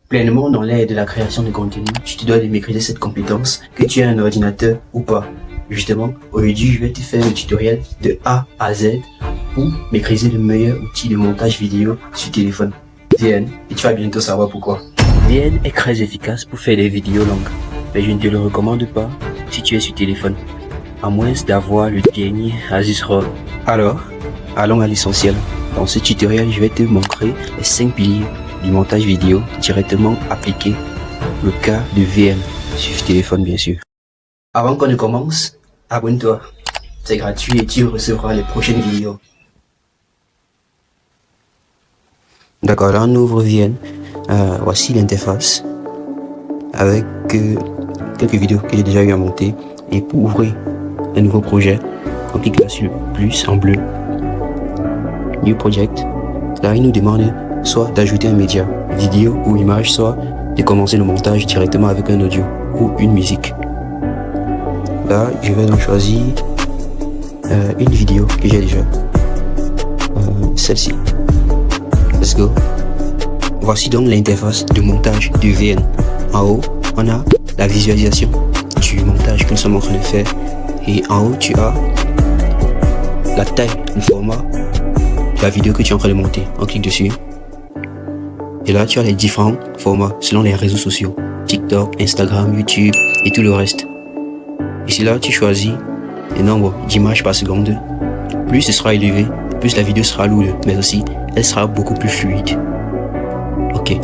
Pleinement dans l'ère de la création de contenu, tu te dois de maîtriser cette compétence, que tu aies un ordinateur ou pas. Justement, aujourd'hui, je vais te faire un tutoriel de A à Z pour maîtriser le meilleur outil de montage vidéo sur téléphone, VN, et tu vas bientôt savoir pourquoi. VN est très efficace pour faire des vidéos longues, mais je ne te le recommande pas si tu es sur téléphone, à moins d'avoir le dernier Asus ROG. Alors, allons à l'essentiel. Dans ce tutoriel, je vais te montrer les 5 piliers du montage vidéo directement appliqué le cas de VN sur téléphone bien sûr. Avant qu'on ne commence, abonne-toi, c'est gratuit et tu recevras les prochaines vidéos. D'accord, là on ouvre VN, voici l'interface avec quelques vidéos que j'ai déjà eu à monter, et pour ouvrir un nouveau projet, on clique là sur le plus en bleu, New Project. Là il nous demande soit d'ajouter un média, vidéo ou image, soit de commencer le montage directement avec un audio ou une musique. Là, je vais donc choisir une vidéo que j'ai déjà, celle-ci. Let's go. Voici donc l'interface de montage de VN. En haut, on a la visualisation du montage que nous sommes en train de faire, et en haut, tu as la taille, le format de la vidéo que tu es en train de monter. On clique dessus. Et là, tu as les différents formats selon les réseaux sociaux, TikTok, Instagram, YouTube et tout le reste. Ici là, tu choisis le nombre d'images par seconde. Plus ce sera élevé, plus la vidéo sera lourde, mais aussi elle sera beaucoup plus fluide. Ok.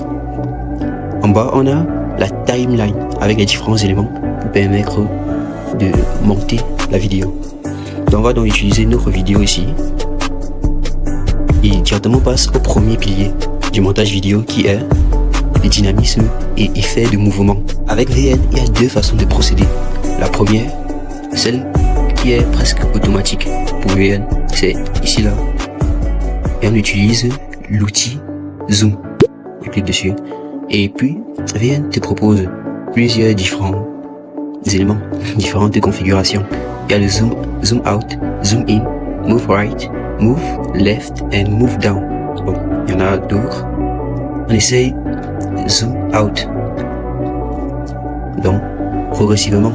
En bas, on a la timeline avec les différents éléments pour permettre de monter la vidéo. Donc on va donc utiliser notre vidéo ici et directement passe au premier pilier du montage vidéo qui est le dynamisme et effet de mouvement. Avec VN, il y a deux façons de procéder. La première, celle qui est presque automatique pour VN, c'est ici là. Et on utilise l'outil Zoom. On clique dessus. Et puis, VN te propose plusieurs différents éléments, différentes configurations. Il y a le zoom, zoom out, zoom in, move right, move left and move down. Bon, il y en a d'autres. On essaye zoom out. Donc, progressivement,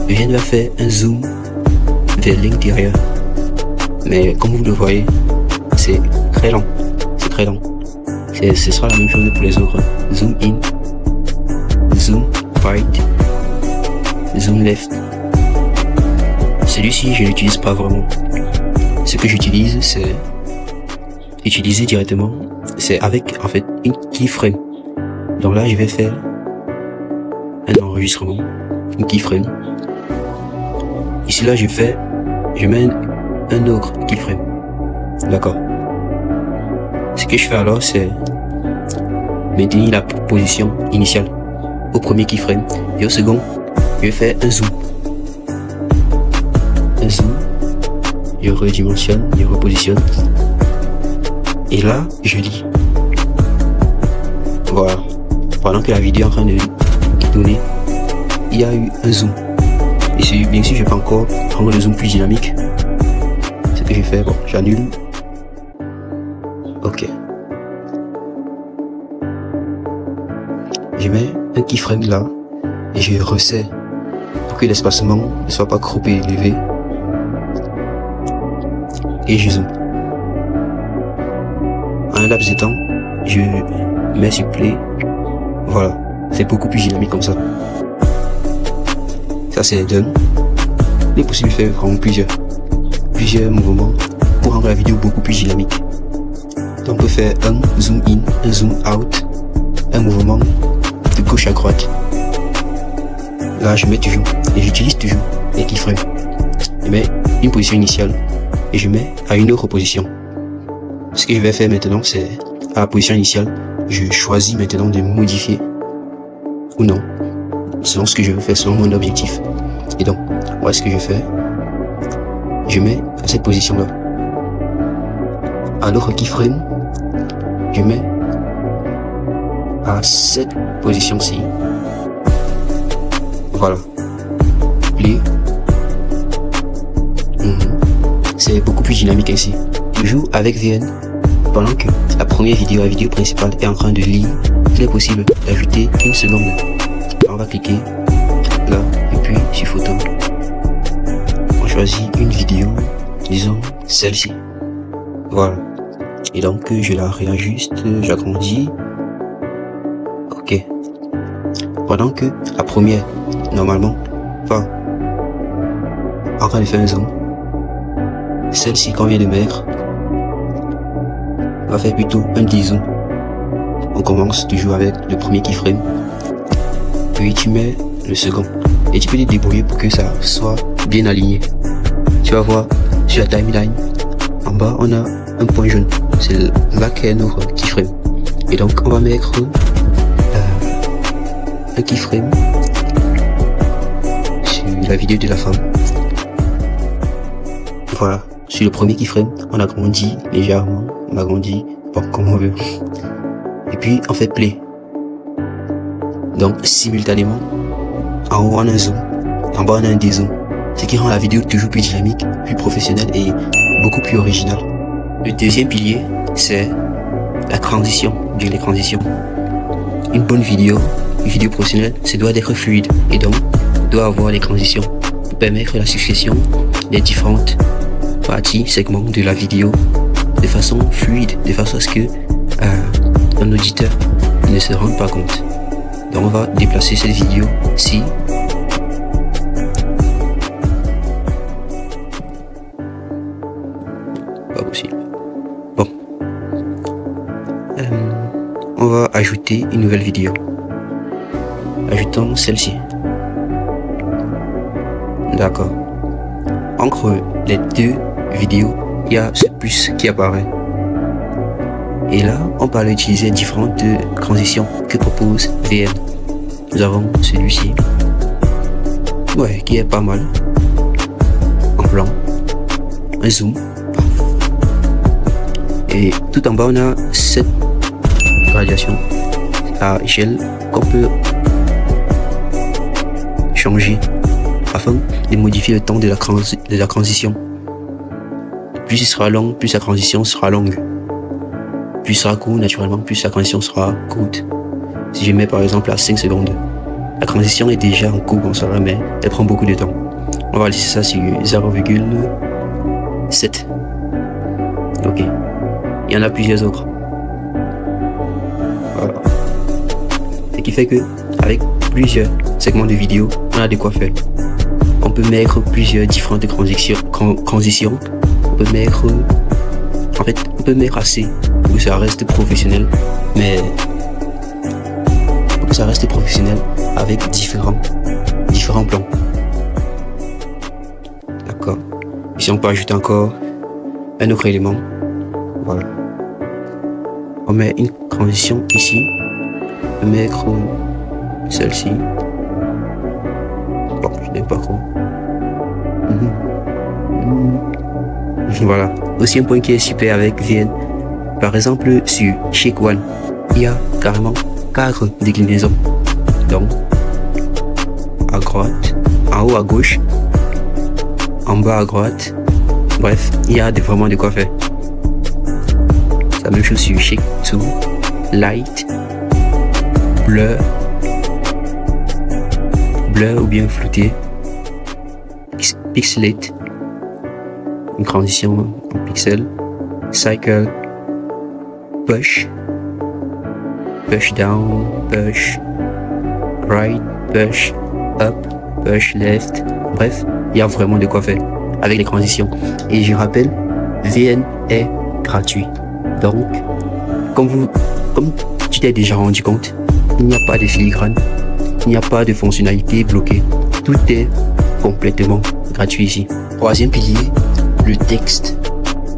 VN va faire un zoom vers l'intérieur. Mais comme vous le voyez, c'est très lent. C'est très lent. Ce sera la même chose pour les autres. Zoom in, zoom right, zoom left. Celui-ci, je l'utilise pas vraiment. Ce que j'utilise, c'est utiliser directement, c'est avec en fait une keyframe. Donc là, je vais faire un enregistrement, une keyframe. Ici là, je mets un autre keyframe. D'accord. Ce que je fais alors, c'est maintenir la position initiale au premier keyframe, et au second, je vais faire un zoom. Un zoom. Je redimensionne, je repositionne. Et là, je lis. Voilà. Pendant que la vidéo est en train de tourner, il y a eu un zoom. Et bien sûr, je peux encore prendre le zoom plus dynamique. Ce que j'ai fait, bon, j'annule. Ok. Je mets un keyframe là et je resserre pour que l'espacement ne soit pas trop élevé. Et je zoome. En un laps de temps, je mets sur play. Voilà, c'est beaucoup plus dynamique comme ça. Ça c'est done. Il est possible de faire vraiment plusieurs mouvements pour rendre la vidéo beaucoup plus dynamique. Donc on peut faire un zoom in, un zoom out, un mouvement de gauche à droite. Là je mets toujours, et j'utilise toujours les keyframes. Je mets une position initiale et je mets à une autre position. Ce que je vais faire maintenant, c'est à la position initiale, je choisis maintenant de modifier ou non, selon ce que je veux faire, selon mon objectif. Et donc, voilà ce que je fais. Je mets à cette position là. À l'autre keyframe, je mets à cette position-ci. Voilà. Play. C'est beaucoup plus dynamique ici. Toujours avec VN. pendant que la vidéo principale est en train de lire, il est possible d'ajouter une seconde. On va cliquer là et puis sur photo. On choisit une vidéo, disons celle-ci. Voilà. Et donc je la réajuste, j'agrandis. Ok. Pendant que la première, normalement, va en train de faire un zoom. Celle-ci qu'on vient de mettre va faire plutôt un dézoom. On commence toujours avec le premier keyframe, puis tu mets le second et tu peux te débrouiller pour que ça soit bien aligné. Tu vas voir sur la timeline, en bas on a un point jaune, c'est là qu'est notre keyframe. Et donc on va mettre un keyframe sur la vidéo de la femme. Voilà, sur le premier keyframe, on agrandit légèrement, on agrandit pas comme on veut. Et puis on fait play. Donc simultanément, en haut on a un zoom, en bas on a un dézoom. Ce qui rend la vidéo toujours plus dynamique, plus professionnelle et beaucoup plus originale. Le deuxième pilier, c'est la transition, bien les transitions. Une bonne vidéo, une vidéo professionnelle, ça doit être fluide et donc doit avoir les transitions pour permettre la succession des différentes parties, segments de la vidéo de façon fluide, de façon à ce que un auditeur ne se rende pas compte. Donc on va déplacer cette vidéo ici. Pas possible. Bon. On va ajouter une nouvelle vidéo. Ajoutons celle-ci. D'accord. Entre les deux vidéos, il y a ce plus qui apparaît. Et là, on peut utiliser différentes transitions que propose VN. Nous avons celui-ci. Ouais, qui est pas mal. En blanc. Un zoom. Et tout en bas, on a cette radiation à échelle qu'on peut changer afin de modifier le temps de la transition. Plus il sera long, plus la transition sera longue. Plus il sera court, naturellement, plus la transition sera courte. Si je mets par exemple à 5 secondes, la transition est déjà en cours, on saura, mais elle prend beaucoup de temps. On va laisser ça sur 0,7. Ok. Il y en a plusieurs autres. Voilà. Ce qui fait que, avec plusieurs segments de vidéo, on a de quoi faire. On peut mettre plusieurs différentes transitions. On peut mettre, en fait, on peut mettre assez pour que ça reste professionnel, mais pour que ça reste professionnel avec différents plans. D'accord. Ici, on peut ajouter encore un autre élément. Voilà. On met une transition ici. On peut mettre celle-ci. Bon, je n'aime pas trop. Voilà. Aussi un point qui est super avec VN. Par exemple, sur Shake One, il y a carrément 4 déclinaisons. Donc, à droite, en haut à gauche, en bas à droite. Bref, il y a vraiment de quoi faire. C'est la même chose sur Shake 2, Light, Blur ou bien flouté, Pixelate, une transition en pixel, Cycle, Push down, push right, push up, push left. Bref, il y a vraiment de quoi faire avec les transitions. Et je rappelle, VN est gratuit. Donc, comme tu t'es déjà rendu compte, il n'y a pas de filigrane, il n'y a pas de fonctionnalité bloquée. Tout est complètement gratuit ici. Troisième pilier, le texte.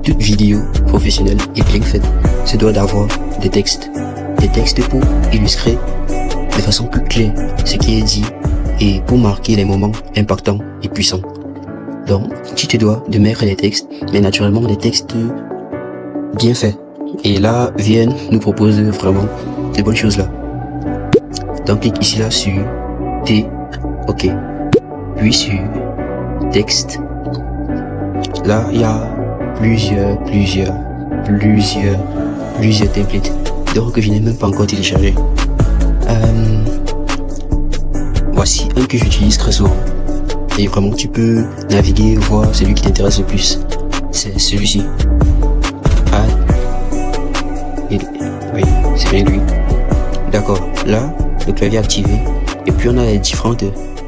Toute vidéo professionnelle et bien faite se doit d'avoir des textes. Des textes pour illustrer de façon plus claire ce qui est dit et pour marquer les moments impactants et puissants. Donc, tu te dois de mettre des textes, mais naturellement des textes bien faits. Et là, VN nous propose vraiment de bonnes choses là. Donc, clique ici là sur T, OK. Puis sur texte. Là, il y a plusieurs plusieurs templates, donc que je n'ai même pas encore téléchargé. Voici un que j'utilise très souvent. Et vraiment, tu peux naviguer, voir celui qui t'intéresse le plus. C'est celui-ci. Oui, c'est bien lui. D'accord, là, le clavier activé. Et puis on a les différentes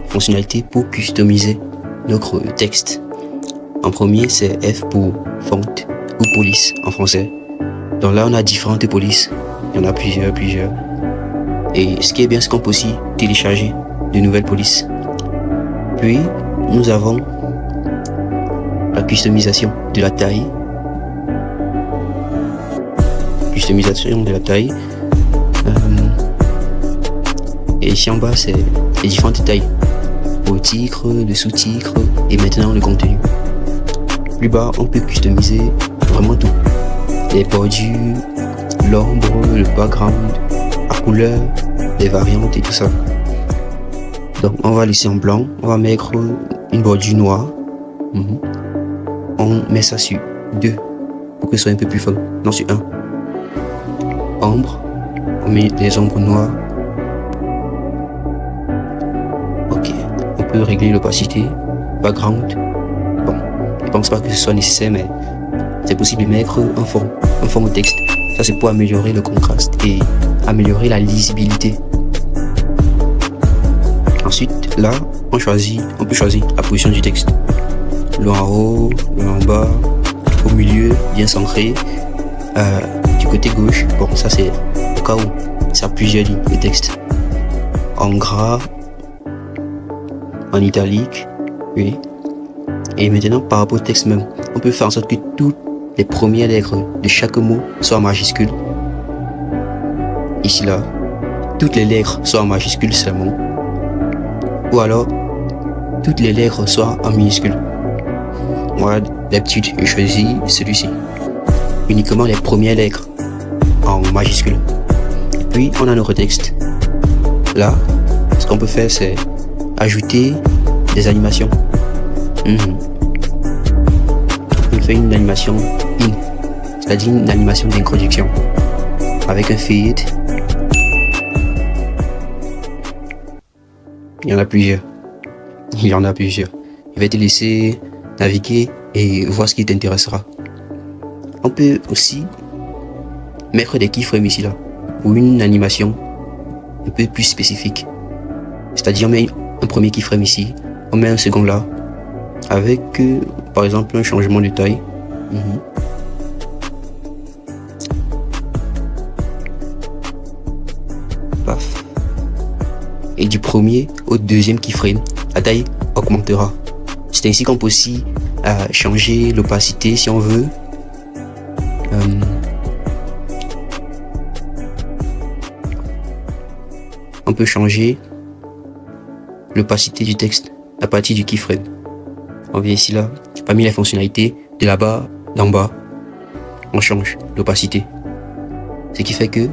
fonctionnalités pour customiser notre texte. En premier, c'est F pour font ou police en français. Donc là, on a différentes polices. Il y en a plusieurs. Et ce qui est bien, c'est qu'on peut aussi télécharger de nouvelles polices. Puis, nous avons la customisation de la taille. Et ici en bas, c'est les différentes tailles. Pour titre, le sous-titre et maintenant le contenu. Plus bas, on peut customiser vraiment tout. Les bordures, l'ombre, le background, la couleur, les variantes et tout ça. Donc on va laisser en blanc, on va mettre une bordure noire. On met ça sur 2 pour que ce soit un peu plus fin. Non, sur 1. Ombre, on met les ombres noires. Ok, on peut régler l'opacité, background. Bon, je pense pas que ce soit nécessaire, mais c'est possible de mettre un fond au texte. Ça, c'est pour améliorer le contraste et améliorer la lisibilité. Ensuite, là, on peut choisir la position du texte. Le en haut, le en bas, au milieu, bien centré. Du côté gauche, bon, ça c'est au cas où ça a plusieurs lignes de texte. En gras, en italique, oui. Et maintenant, par rapport au texte même, on peut faire en sorte que toutes les premières lettres de chaque mot soient en majuscule. Ici, là, toutes les lettres soient en majuscule seulement. Ou alors, toutes les lettres soient en minuscule. Moi, d'habitude, je choisis celui-ci. Uniquement les premières lettres en majuscule. Et puis, on a notre texte. Là, ce qu'on peut faire, c'est ajouter des animations. On peut faire une animation in, c'est-à-dire une animation d'introduction avec un fade. Il y en a plusieurs. Je vais te laisser naviguer et voir ce qui t'intéressera. On peut aussi mettre des keyframes ici là pour une animation un peu plus spécifique. C'est-à-dire on met un premier keyframe ici, on met un second là avec par exemple un changement de taille. Paf. Et du premier au deuxième keyframe, la taille augmentera. C'est ainsi qu'on peut aussi changer l'opacité si on veut. On peut changer l'opacité du texte à partir du keyframe. On vient ici là, parmi les fonctionnalités, de là-bas, d'en bas, on change l'opacité. Ce qui fait que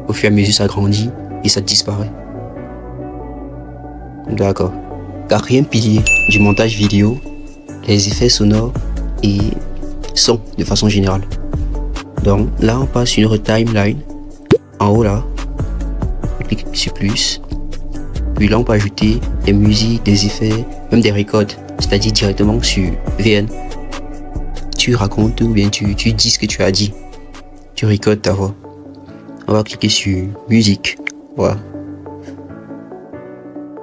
au fur et à mesure ça grandit et ça disparaît. D'accord. Quatrième pilier du montage vidéo, les effets sonores et son de façon générale. Donc là on passe sur une timeline. En haut là, on clique sur plus. Puis là on peut ajouter des musiques, des effets, même des records, c'est-à-dire directement sur VN. Tu racontes ou bien tu dis ce que tu as dit. Tu recordes ta voix. On va cliquer sur musique. Voilà.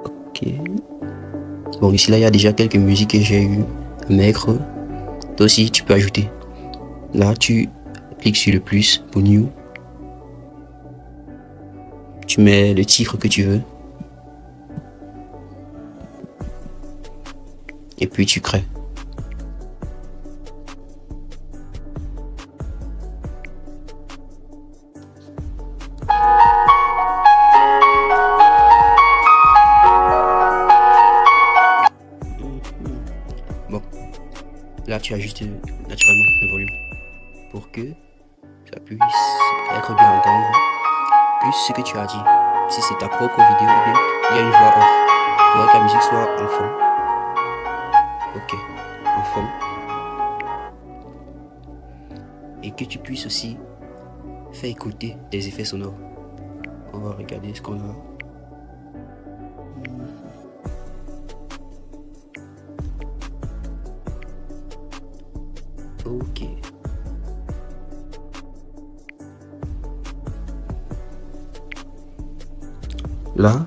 Ok. Bon, ici là il y a déjà quelques musiques que j'ai eu à mettre. Toi aussi tu peux ajouter. Là tu cliques sur le plus pour new. Tu mets le titre que tu veux. Et puis tu crées. Bon, là tu ajustes naturellement le volume pour que ça puisse être bien entendu. Plus ce que tu as dit. Si c'est ta propre vidéo, bien, il y a une voix off. Il faudrait que la musique soit en fond. Ok, en fond. que tu puisses aussi faire écouter des effets sonores. On va regarder ce qu'on a. Ok. Là,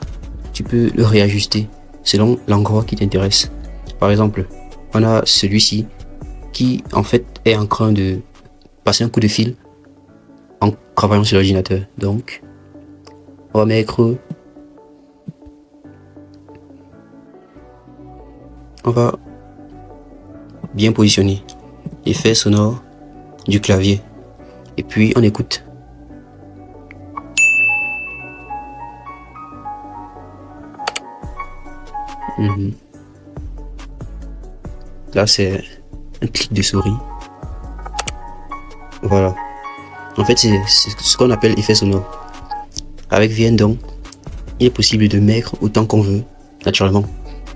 tu peux le réajuster selon l'endroit qui t'intéresse. Par exemple, on a celui-ci qui en fait est en train de passer un coup de fil en travaillant sur l'ordinateur. Donc, on va mettre... On va bien positionner l'effet sonore du clavier. Et puis, on écoute. Là, c'est un clic de souris. Voilà. En fait, c'est ce qu'on appelle effet sonore. Avec VN, il est possible de mettre autant qu'on veut, naturellement,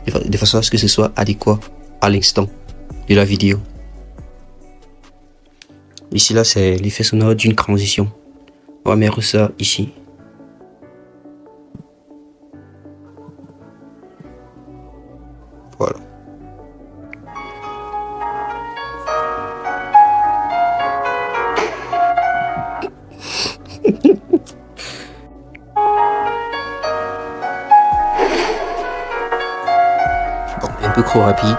de façon à ce que ce soit adéquat à l'instant de la vidéo. Ici, là, c'est l'effet sonore d'une transition. On va mettre ça ici. Voilà. Bon, un peu trop rapide,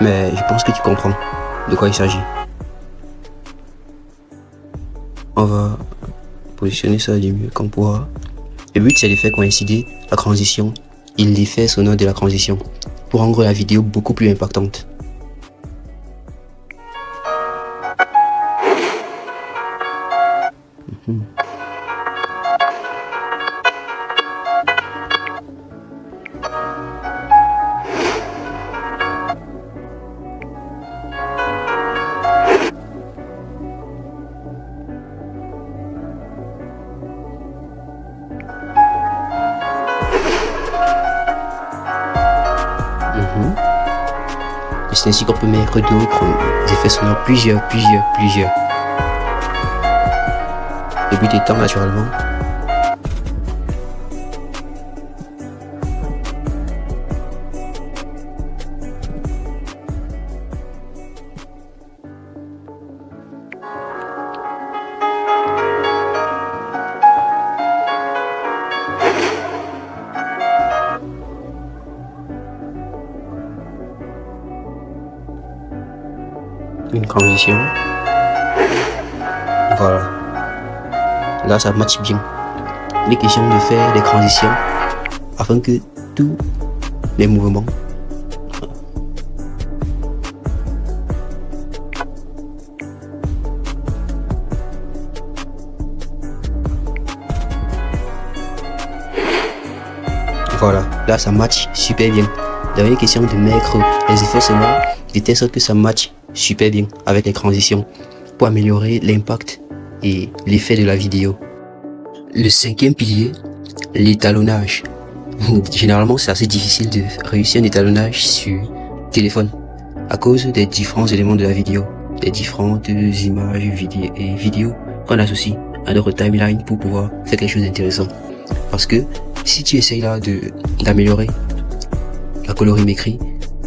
mais je pense que tu comprends de quoi il s'agit. On va positionner ça du mieux qu'on pourra. Le but, c'est de faire coïncider la transition et l'effet sonore de la transition pour rendre la vidéo beaucoup plus impactante. C'est ainsi qu'on peut mettre d'autres effets sonores, plusieurs. Le but étant naturellement une transition. Voilà. Là, ça match bien. Il est question de faire des transitions afin que tous les mouvements voilà, là ça match super bien. Il est question de mettre les effets sonores de telle sorte que ça match super bien avec les transitions pour améliorer l'impact et l'effet de la vidéo. Le cinquième pilier, l'étalonnage. Généralement, c'est assez difficile de réussir un étalonnage sur téléphone à cause des différents éléments de la vidéo, des différentes images et vidéos qu'on associe à notre timeline pour pouvoir faire quelque chose d'intéressant. Parce que si tu essayes là d'améliorer la colorimétrie,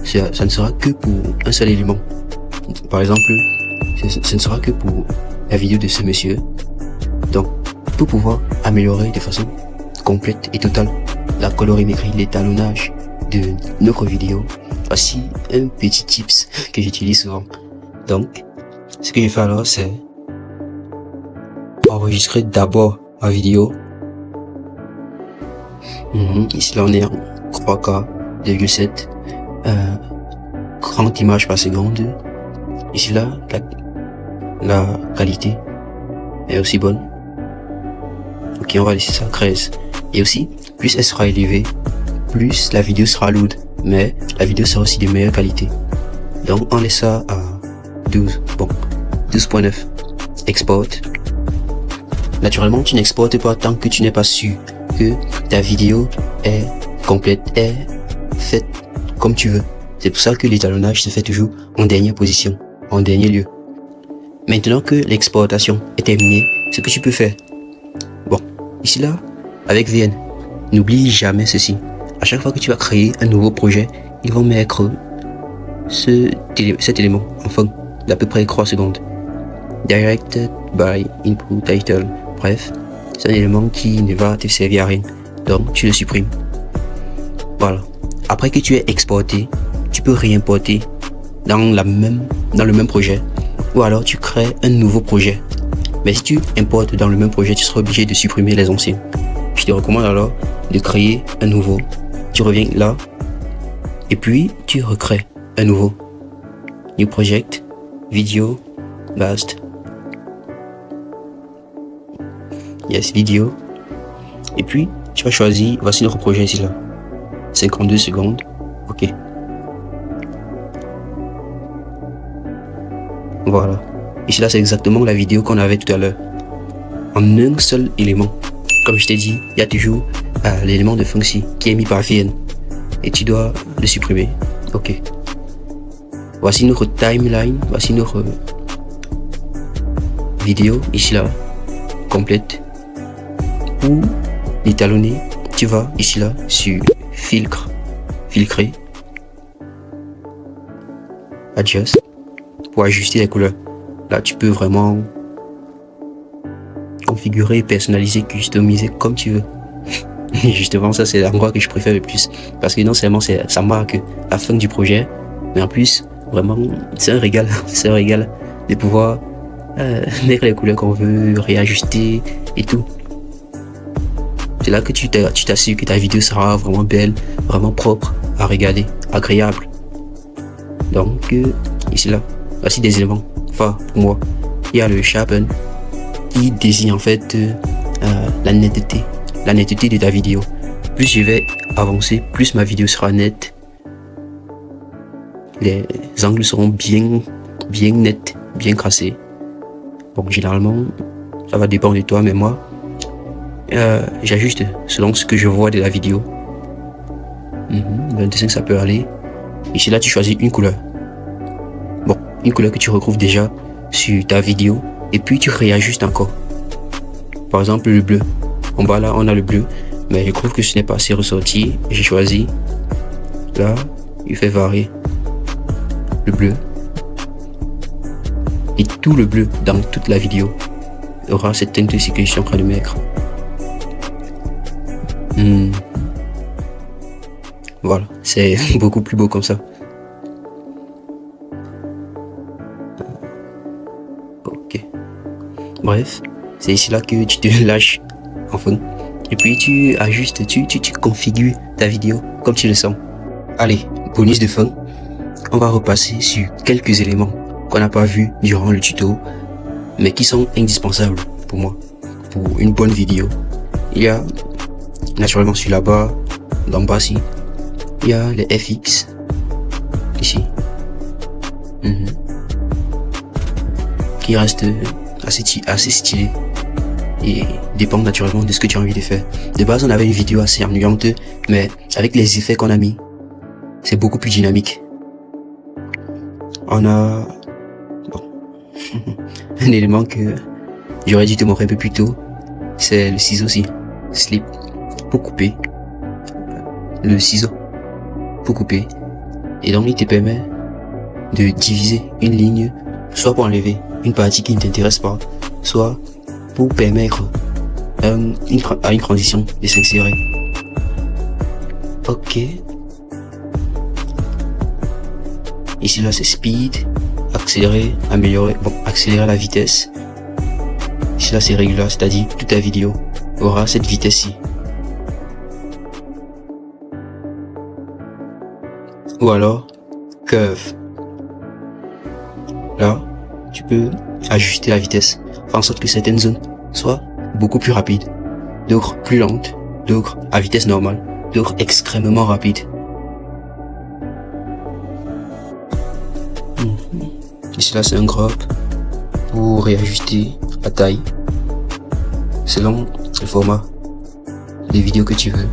ça ne sera que pour un seul élément. Par exemple, ce ne sera que pour la vidéo de ce monsieur. Donc, pour pouvoir améliorer de façon complète et totale la colorimétrie, l'étalonnage de notre vidéo, voici un petit tips que j'utilise souvent. Donc, ce que je fais alors, c'est enregistrer d'abord ma vidéo. Ici là on est en 3K 2,7 30 images par seconde. Ici là la qualité est aussi bonne. Ok, on va laisser ça 13. Et aussi, plus elle sera élevée, plus la vidéo sera lourde, mais la vidéo sera aussi de meilleure qualité. Donc on laisse ça à 12. Bon, 12.9. Export. Naturellement, tu n'exportes pas tant que tu n'es pas sûr que ta vidéo est complète, est faite comme tu veux. C'est pour ça que l'étalonnage se fait toujours en dernière position, en dernier lieu. Maintenant que l'exportation est terminée, ce que tu peux faire. Bon, ici là, avec VN, n'oublie jamais ceci. À chaque fois que tu vas créer un nouveau projet, ils vont mettre cet élément en fond d'à peu près 3 secondes. Directed by input title. Bref, c'est un élément qui ne va te servir à rien. Donc, tu le supprimes. Voilà. Après que tu aies exporté, tu peux réimporter dans le même projet. Ou alors, tu crées un nouveau projet. Mais si tu importes dans le même projet, tu seras obligé de supprimer les anciens. Je te recommande alors de créer un nouveau. Tu reviens là. Et puis, tu recrées un nouveau. New project, video, last. Yes, vidéo. Et puis, tu vas choisir, voici notre projet ici là. 52 secondes. Ok. Voilà. Ici là, c'est exactement la vidéo qu'on avait tout à l'heure. En un seul élément. Comme je t'ai dit, il y a toujours l'élément de fonction qui est mis par VN. Et tu dois le supprimer. Ok. Voici notre timeline. Voici notre vidéo ici là. Complète. Pour l'étalonner, tu vas ici là sur filtrer, adjust, pour ajuster les couleurs. Là, tu peux vraiment configurer, personnaliser, customiser comme tu veux. Et justement, ça c'est l'endroit que je préfère le plus, parce que non seulement ça marque la fin du projet, mais en plus, vraiment, c'est un régal, c'est un régal de pouvoir mettre les couleurs qu'on veut, réajuster et tout. C'est là que tu t'assures que ta vidéo sera vraiment belle, vraiment propre à regarder, agréable. Donc, ici là, voici des éléments phares pour moi. Il y a le sharpen qui désigne en fait la netteté de ta vidéo. Plus je vais avancer, plus ma vidéo sera nette. Les angles seront bien nets, bien tracés. Bon, généralement, ça va dépendre de toi, mais moi, j'ajuste selon ce que je vois de la vidéo. 25 ça peut aller. Ici là tu choisis une couleur. Bon, une couleur que tu retrouves déjà sur ta vidéo. Et puis tu réajustes encore. Par exemple le bleu. En bas là on a le bleu. Mais je trouve que ce n'est pas assez ressorti. J'ai choisi. Là, il fait varier le bleu. Et tout le bleu dans toute la vidéo aura cette teinte ici que je suis en train de mettre. Voilà, c'est beaucoup plus beau comme ça. Ok. Bref, c'est ici là que tu te lâches en fond. Et puis tu ajustes, tu configures ta vidéo comme tu le sens. Allez, bonus de fin. On va repasser sur quelques éléments qu'on n'a pas vu durant le tuto, mais qui sont indispensables pour moi, pour une bonne vidéo. Il y a naturellement sur la barre d'en bas ici, il y a les FX ici, qui reste assez stylé et dépend naturellement de ce que tu as envie de faire. De base on avait une vidéo assez ennuyante, mais avec les effets qu'on a mis, c'est beaucoup plus dynamique. On a un élément que j'aurais dû te montrer un peu plus tôt, c'est le ciseau aussi, slip, pour couper, le ciseau pour couper, et donc il te permet de diviser une ligne, soit pour enlever une partie qui ne t'intéresse pas, soit pour permettre à une transition de s'insérer. Ok. Ici là c'est speed, accélérer, améliorer, bon, accélérer la vitesse. Ici là c'est regular, c'est-à-dire toute ta vidéo aura cette vitesse-ci. Ou alors curve. Là, tu peux ajuster la vitesse, faire en sorte que certaines zones soient beaucoup plus rapides, d'autres plus lentes, d'autres à vitesse normale, d'autres extrêmement rapides. Ici là c'est un crop pour réajuster la taille selon le format des vidéos que tu veux.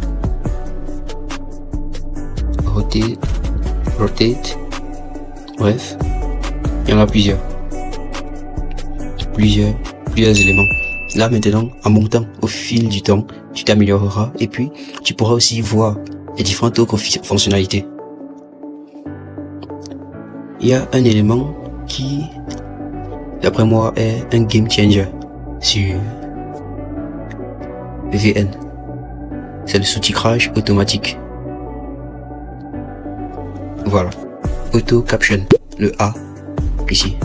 Rotate, bref, il y en a plusieurs. plusieurs éléments. Là maintenant, en montant au fil du temps, tu t'amélioreras et puis tu pourras aussi voir les différentes autres fonctionnalités. Il y a un élément qui, d'après moi, est un game changer sur VN. C'est le sous-titrage automatique. Voilà. Auto caption, le A, ici.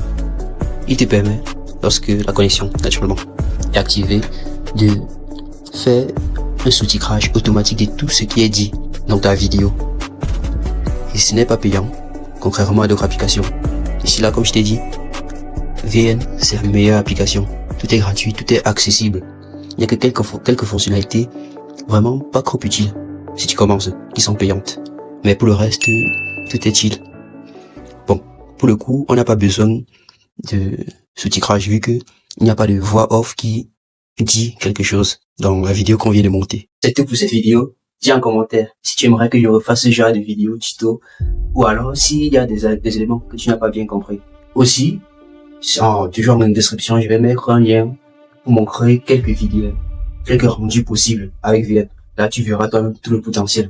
Il te permet, lorsque la connexion, naturellement, est activée, de faire un sous-titrage automatique de tout ce qui est dit dans ta vidéo. Et ce n'est pas payant, contrairement à d'autres applications. Ici, là, comme je t'ai dit, VN, c'est la meilleure application. Tout est gratuit, tout est accessible. Il n'y a que quelques fonctionnalités vraiment pas trop utiles, si tu commences, qui sont payantes. Mais pour le reste, tout est utile. Bon, pour le coup, on n'a pas besoin de sous-titrage vu que il n'y a pas de voix off qui dit quelque chose dans la vidéo qu'on vient de monter. C'est tout pour cette vidéo. Dis en commentaire si tu aimerais que je refasse ce genre de vidéo tuto ou alors s'il y a des éléments que tu n'as pas bien compris. Aussi, toujours dans la description, je vais mettre un lien pour montrer quelques vidéos, quelques rendus possibles avec VN. Là, tu verras toi-même tout le potentiel.